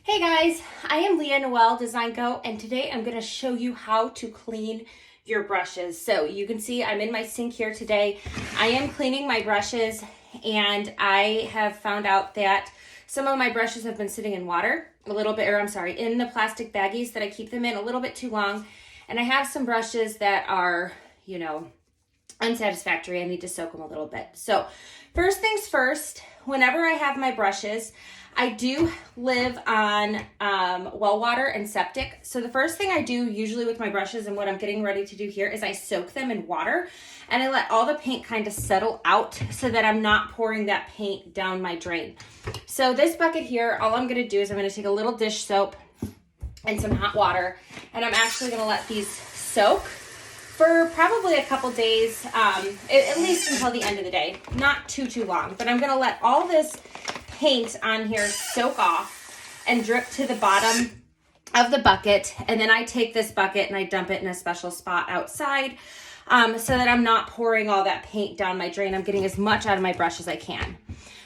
Hey guys, I am Leah Noel Design Co, and today I'm going to show you how to clean your brushes. So you can see I'm in my sink here today. I am cleaning my brushes, and I have found out that some of my brushes have been sitting in water a little bit, in the plastic baggies that I keep them in a little bit too long. And I have some brushes that are, unsatisfactory. I need to soak them a little bit. So first things first, whenever I have my brushes, I do live on well water and septic. So the first thing I do usually with my brushes, and what I'm getting ready to do here, is I soak them in water and I let all the paint kind of settle out so that I'm not pouring that paint down my drain. So this bucket here, all I'm going to do is I'm going to take a little dish soap and some hot water, and I'm actually going to let these soak for probably a couple days, at least until the end of the day. Not too long, but I'm going to let all this paint on here soak off and drip to the bottom of the bucket. And then I take this bucket and I dump it in a special spot outside so that I'm not pouring all that paint down my drain. I'm getting as much out of my brush as I can.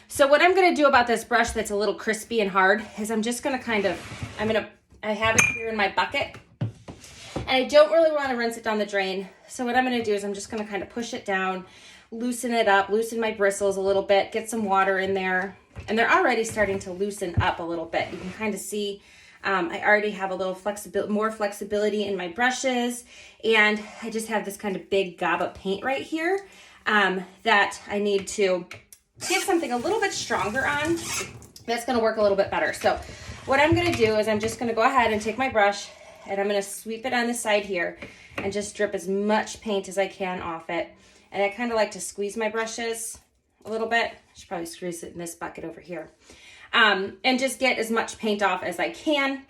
So what I'm going to do about this brush that's a little crispy and hard is I'm just going to I have it here in my bucket, and I don't really want to rinse it down the drain. So what I'm going to do is I'm just going to kind of push it down, loosen it up, loosen my bristles a little bit, get some water in there. And they're already starting to loosen up a little bit. You can kind of see I already have a little more flexibility in my brushes, and I just have this kind of big gob of paint right here that I need to get something a little bit stronger on that's going to work a little bit better. So what I'm going to do is I'm just going to go ahead and take my brush, and I'm going to sweep it on the side here and just drip as much paint as I can off it. And I kind of like to squeeze my brushes a little bit. I should probably squeeze it in this bucket over here. And just get as much paint off as I can.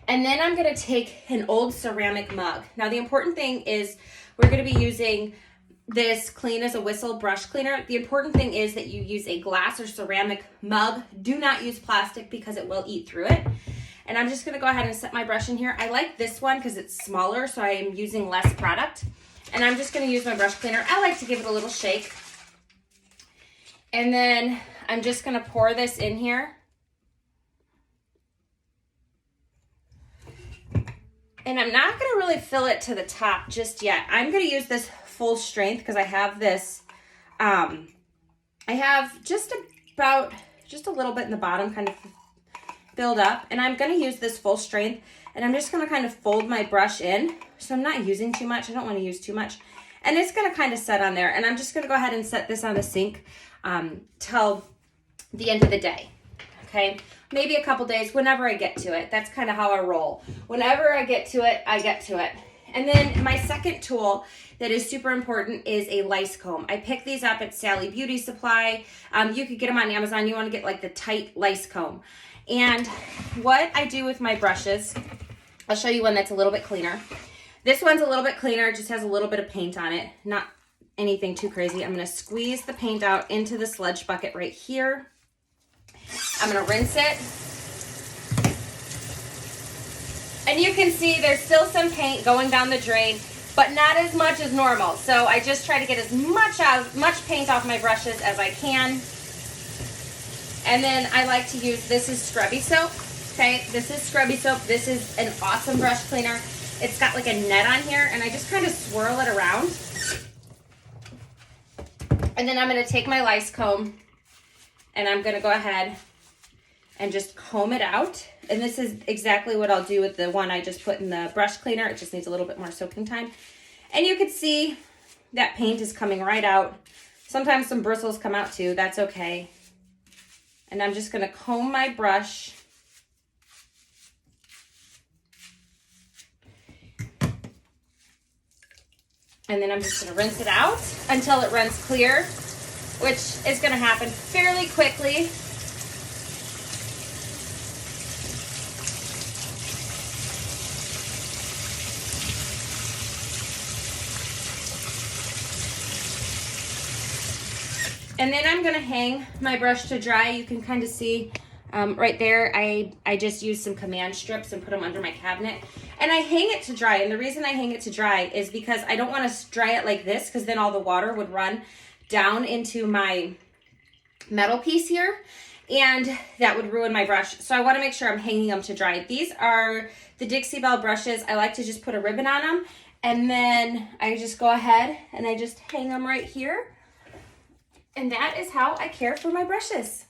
And then I'm going to take an old ceramic mug. Now the important thing is we're going to be using this Clean as a Whistle brush cleaner. The important thing is that you use a glass or ceramic mug. Do not use plastic because it will eat through it. And I'm just going to go ahead and set my brush in here. I like this one because it's smaller, so I am using less product. And I'm just going to use my brush cleaner. I like to give it a little shake. And then I'm just going to pour this in here. And I'm not going to really fill it to the top just yet. I'm going to use this full strength because I have this, I have just a little bit in the bottom kind of filled up. And I'm going to use this full strength. And I'm just going to kind of fold my brush in. So I'm not using too much. I don't want to use too much. And it's going to kind of set on there. And I'm just going to go ahead and set this on the sink till the end of the day. Okay, maybe a couple days, whenever I get to it. That's kind of how I roll. Whenever I get to it, I get to it. And then my second tool that is super important is a lice comb. I picked these up at Sally Beauty Supply. You could get them on Amazon. You want to get like the tight lice comb. And what I do with my brushes, I'll show you one that's a little bit cleaner. This one's a little bit cleaner. It just has a little bit of paint on it. Not anything too crazy. I'm going to squeeze the paint out into the sludge bucket right here. I'm going to rinse it. And you can see there's still some paint going down the drain, but not as much as normal. So I just try to get as much paint off my brushes as I can. And then I like to use, this is Scrubby Soap. Okay, this is Scrubby Soap. This is an awesome brush cleaner. It's got like a net on here, and I just kind of swirl it around. And then I'm going to take my lice comb, and I'm going to go ahead and just comb it out. And this is exactly what I'll do with the one I just put in the brush cleaner. It just needs a little bit more soaking time. And you can see that paint is coming right out. Sometimes some bristles come out too. That's okay. And I'm just going to comb my brush. And then I'm just going to rinse it out until it runs clear, which is going to happen fairly quickly. And then I'm going to hang my brush to dry. You can kind of see right there, I just used some command strips and put them under my cabinet. And I hang it to dry. And the reason I hang it to dry is because I don't want to dry it like this, because then all the water would run down into my metal piece here. and that would ruin my brush. So I want to make sure I'm hanging them to dry. These are the Dixie Belle brushes. I like to just put a ribbon on them, and then I just go ahead and I just hang them right here. And that is how I care for my brushes.